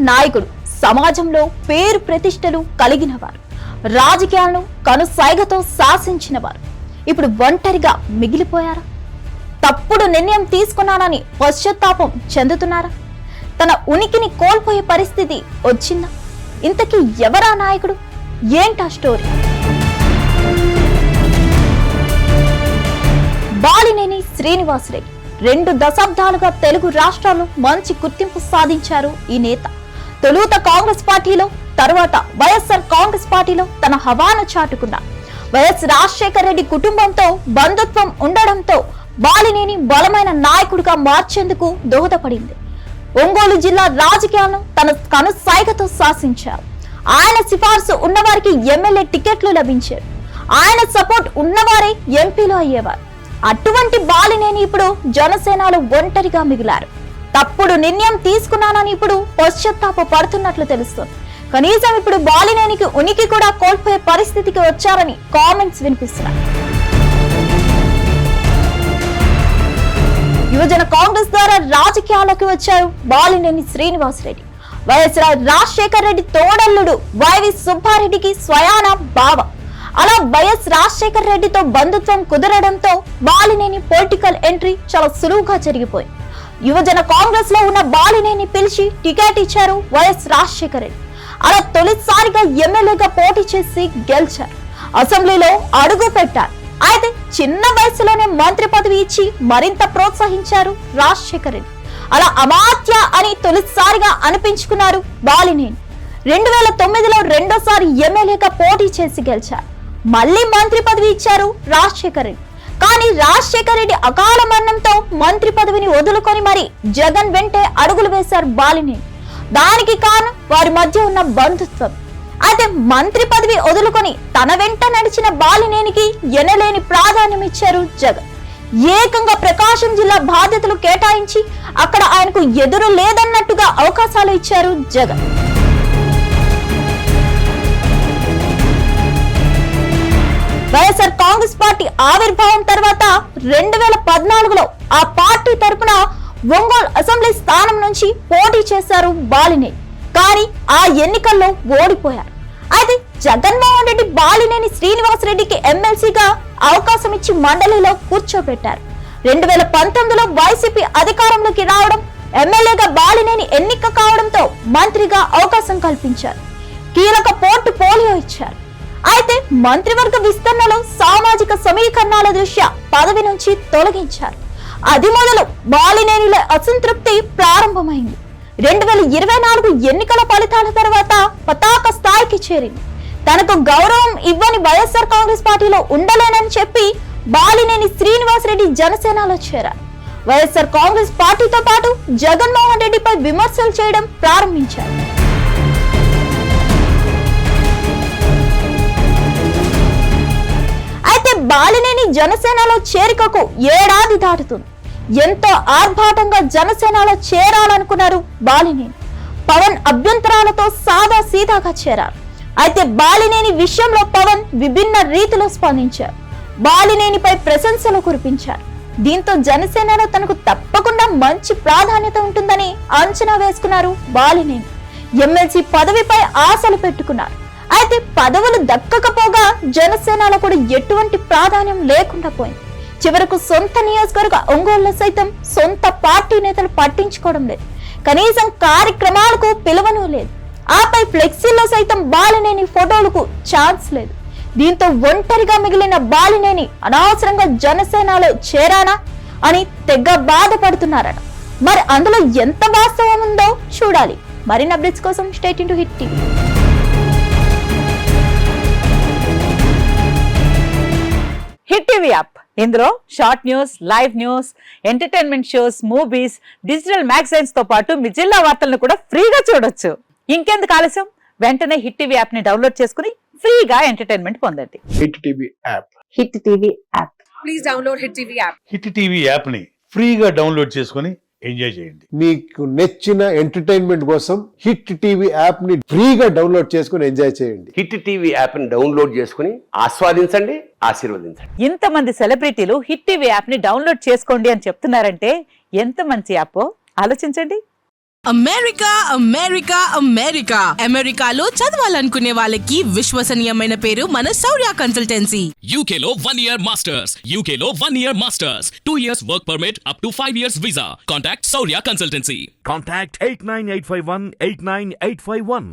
నాయకుడు, సమాజంలో పేరు ప్రతిష్టలు కలిగినవారు, రాజకీయాలను కనుసైగతో శాసించినవారు ఇప్పుడు ఒంటరిగా మిగిలిపోయారా? తప్పుడు నిర్ణయం తీసుకున్నానని పశ్చాత్తాపం చెందుతున్నారా? తన ఉనికిని కోల్పోయే పరిస్థితి వచ్చిందా? ఇంతకీ ఎవరా నాయకుడు? ఏంటా స్టోరీ? బాలినేని శ్రీనివాసరెడ్డి 2 దశాబ్దాలుగా తెలుగు రాష్ట్రాల్లో మంచి గుర్తింపు సాధించారు ఈ నేత. తొలుత కాంగ్రెస్ పార్టీలో, తరువాత వైఎస్ఆర్ కాంగ్రెస్ పార్టీలో తన హవాను చాటుకున్నారు. వైఎస్ రాజశేఖర రెడ్డి కుటుంబంతో బంధుత్వం ఉండడంతో బాలినేని బలమైన నాయకుడిగా మార్చేందుకు దోహదపడింది. ఒంగోలు జిల్లా రాజకీయాలను తన కనుసైగతో శాసించారు. ఆయన సిఫార్సు ఉన్నవారికి ఎమ్మెల్యే టికెట్లు లభించారు. ఆయన సపోర్ట్ ఉన్నవారే ఎంపీలు అయ్యేవారు. అటువంటి బాలినేని ఇప్పుడు జనసేనలో ఒంటరిగా మిగిలారు. తప్పుడు నిర్ణయం తీసుకున్నానని ఇప్పుడు పశ్చాత్తాప పడుతున్నట్లు తెలుస్తోంది. కనీసం ఇప్పుడు బాలినేనికి ఉనికి కూడా కోల్పోయే పరిస్థితికి వచ్చారని కామెంట్స్ వినిపిస్తున్నాయి. యువజన కాంగ్రెస్ ద్వారా రాజకీయాలకు వచ్చారు బాలినేని శ్రీనివాసరెడ్డి. వైఎస్ రాజశేఖర రెడ్డి తోడల్లుడు వైవి సుబ్బారెడ్డికి స్వయాన బావ. అలా వైఎస్ రాజశేఖర రెడ్డితో బంధుత్వం కుదరడంతో బాలినేని పొలిటికల్ ఎంట్రీ చాలా సులువుగా జరిగిపోయింది. యువజన కాంగ్రెస్ లో ఉన్న బాలినేని పిలిచి టికెట్ ఇచ్చారు వైఎస్ రాజశేఖర రెడ్డి. అలా తొలిసారిగా ఎమ్మెల్యేగా పోటీ చేసి గెలిచారు. అసెంబ్లీలో అడుగు పెట్టారు. అయితే చిన్న వయసులోనే మంత్రి పదవి ఇచ్చి మరింత ప్రోత్సహించారు రాజశేఖర రెడ్డి. అలా అమాత్య అని తొలిసారిగా అనిపించుకున్నారు బాలినేని. 2009లో రెండోసారి ఎమ్మెల్యేగా పోటీ చేసి గెలిచారు. మళ్లీ మంత్రి పదవి ఇచ్చారు రాజశేఖర రెడ్డి. కానీ రాజశేఖర రెడ్డి అకాల మరణంతో మంత్రి పదవిని వదులుకొని మరి జగన్ వెంటే అడుగులు వేశారు బాలినేని. దానికి కారణం వారి మధ్య ఉన్న బంధుత్వం. అయితే మంత్రి పదవి వదులుకొని తన వెంట నడిచిన బాలినేనికి ఎనలేని ప్రాధాన్యం ఇచ్చారు జగన్. ఏకంగా ప్రకాశం జిల్లా బాధ్యతలు కేటాయించి అక్కడ ఆయనకు ఎదురు లేదన్నట్టుగా అవకాశాలు ఇచ్చారు జగన్. వైఎస్ఆర్ కాంగ్రెస్ పార్టీ ఆవిర్భావం తర్వాత 2014లో ఆ పార్టీ తరపున ఒంగోలు అసెంబ్లీ స్థానం నుంచి పోటీ చేశారు బాలినేని. కానీ ఆ ఎన్నికల్లో ఓడిపోయారు. అయితే జగన్మోహన్ రెడ్డి బాలినేని శ్రీనివాసరెడ్డికి ఎమ్మెల్సీగా అవకాశం ఇచ్చి మండలిలో కూర్చోబెట్టారు. 2019లో వైసీపీ అధికారంలోకి రావడం, ఎమ్మెల్యేగా బాలినేని ఎన్నిక కావడంతో మంత్రిగా అవకాశం కల్పించారు. కీలక పోర్ట్ఫోలియో ఇచ్చారు. అయితే మంత్రివర్గ విస్తరణలో సామాజిక సమీకరణాల దృష్ట్యా పదవి నుంచి తొలగించారు. అది మొదలు బాలినేనిలో అసంతృప్తి ప్రారంభమైంది. 2024 ఎన్నికల ఫలితాల తర్వాత పతాక స్థాయికి చేరింది. తనకు గౌరవం ఇవ్వని వైఎస్ఆర్ కాంగ్రెస్ పార్టీలో ఉండలేనని చెప్పి బాలినేని శ్రీనివాసరెడ్డి జనసేనలో చేరారు. వైఎస్ఆర్ కాంగ్రెస్ పార్టీతో పాటు జగన్మోహన్ రెడ్డిపై విమర్శలు చేయడం ప్రారంభించారు. అయితే బాలినేని జనసేనలో చేరికకు ఏడాది దాటుతుంది. ఎంతో ఆర్భాటంగా జనసేనలో చేరాలనుకున్నారు బాలినేని. పవన్ అభ్యంతరాలతో సాదా సీదాగా చేరారు. అయితే బాలినేని విషయంలో పవన్ విభిన్న రీతిలో స్పందించారు. బాలినేనిపై ప్రశంసలు కురిపించారు. దీంతో జనసేనలో తనకు తప్పకుండా మంచి ప్రాధాన్యత ఉంటుందని అంచనా వేసుకున్నారు బాలినేని. ఎమ్మెల్సీ పదవిపై ఆశలు పెట్టుకున్నారు. అయితే పదవులు దక్కకపోగా జనసేనలో కూడా ఎటువంటి ప్రాధాన్యం లేకుండా పోయింది. చివరకు సొంత నియోజకవర్గ ఒంగోలులో సైతం సొంత పార్టీ నేతలు పట్టించుకోవడం లేదు. కనీసం కార్యక్రమాలకు పిలువను లేదు. ఆపై ఫ్లెక్సీల్లో సైతం బాలినేని ఫోటోలకు ఛాన్స్ లేదు. దీంతో ఒంటరిగా మిగిలిన బాలినేని అనవసరంగా జనసేనలో చేరానా అని తెగ బాధపడుతున్నారట. మరి అందులో ఎంత వాస్తవం ఉందో చూడాలి. మరిన్ని అప్డేట్స్ కోసం stay tuned to hit TV. Hit TV app, ఇందులో short news, live news, entertainment shows, movies, digital magazines తో పాటు మీ జిల్లా వార్తలను కూడా ఫ్రీగా చూడొచ్చు. ఇంకెందుకు ఆలస్యం, వెంటనే హిట్ టీవీ యాప్ ని డౌన్లోడ్ చేసుకుని ఫ్రీగా ఎంటర్టైన్మెంట్ పొందండి. Hit TV app. Hit TV app. Please download hit TV app. Hit TV app ని ఫ్రీగా డౌన్లోడ్ చేసుకుని ఎంజాయ్ చేయండి. మీకు నచ్చిన ఎంటర్టైన్మెంట్ కోసం హిట్ టీవీ యాప్ ని ఫ్రీగా డౌన్లోడ్ చేసుకుని ఎంజాయ్ చేయండి. హిట్ టీవీ యాప్ ని డౌన్లోడ్ చేసుకుని ఆస్వాదించండి, ఆశీర్వదించండి. ఇంతమంది సెలబ్రిటీలు హిట్ టీవీ యాప్ ని డౌన్లోడ్ చేసుకోండి అని చెప్తున్నారంటే ఎంత మంచి యాప్ ఆలోచించండి. అమెరికా అమెరికా అమెరికా అమెరికాలో చదవాలనుకునే వాళ్ళకి విశ్వసనీయమైన పేరు మన శౌర్య consultancy. UK Law 1 Year Masters. UK Law 1 Year Masters. 2 years work permit up to 5 years visa. Contact Saurya Consultancy. Contact 89851 89851.